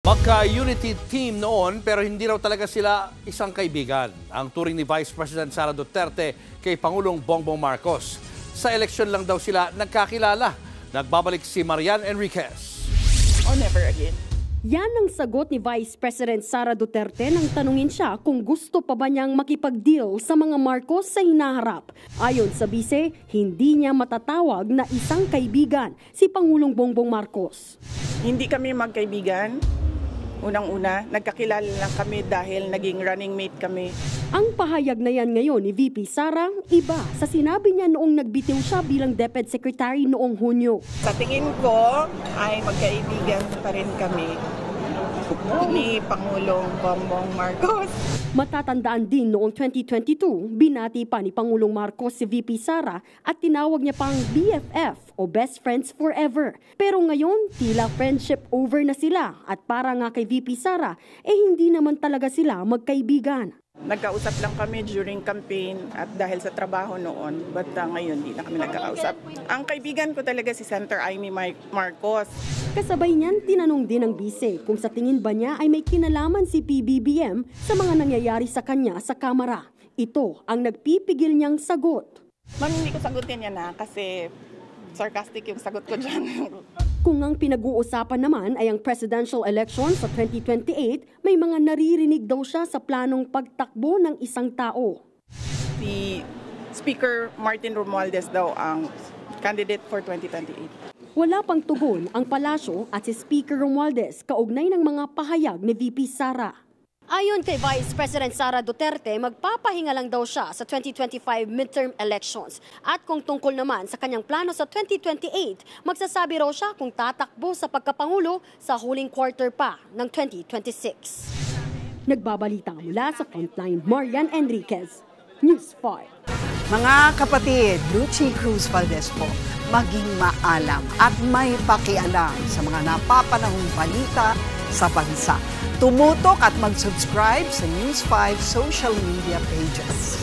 Magka-unity team noon pero hindi raw talaga sila isang kaibigan. Ang turing ni Vice President Sara Duterte kay Pangulong Bongbong Marcos. Sa eleksyon lang daw sila nagkakilala. Nagbabalik si Marian Enriquez. Oh, never again. Yan ang sagot ni Vice President Sara Duterte nang tanungin siya kung gusto pa ba niyang makipag-deal sa mga Marcos sa hinaharap. Ayon sa bise, hindi niya matatawag na isang kaibigan si Pangulong Bongbong Marcos. Hindi kami magkaibigan. Unang-una, nagkakilala lang kami dahil naging running mate kami. Ang pahayag na yan ngayon ni VP Sara, iba sa sinabi niya noong nagbitiw siya bilang DepEd Secretary noong Hunyo. Sa tingin ko ay magkaibigan pa rin kami ni Pangulong Bongbong Marcos. Matatandaan din noong 2022, binati pa ni Pangulong Marcos si VP Sara at tinawag niya pang BFF o Best Friends Forever. Pero ngayon, tila friendship over na sila at para nga kay VP Sara, hindi naman talaga sila magkaibigan. Nagkausap lang kami during campaign at dahil sa trabaho noon, but ngayon di na kami nagkakausap. Ang kaibigan ko talaga si Senator Amy Marcos. Kasabay niyan, tinanong din ng bise kung sa tingin ba niya ay may kinalaman si PBBM sa mga nangyayari sa kanya sa Kamara. Ito ang nagpipigil niyang sagot. Ma'am, hindi ko sagutin yan kasi sarcastic yung sagot ko dyan. Kung ang pinag-uusapan naman ay ang presidential election sa 2028, may mga naririnig daw siya sa planong pagtakbo ng isang tao. Si Speaker Martin Romualdez daw ang candidate for 2028. Wala pang tugon ang palasyo at si Speaker Romualdez kaugnay ng mga pahayag ni VP Sara. Ayon kay Vice President Sara Duterte, magpapahinga lang daw siya sa 2025 midterm elections. At kung tungkol naman sa kanyang plano sa 2028, magsasabi raw siya kung tatakbo sa pagkapangulo sa huling quarter pa ng 2026. Nagbabalita mula sa Frontline, Marian Enriquez, News 5. Mga kapatid, Lucy Cruz Valdez po, maging maalam at may pakialam sa mga napapanahong balita sa bansa. Tumutok at mag-subscribe sa News 5 social media pages.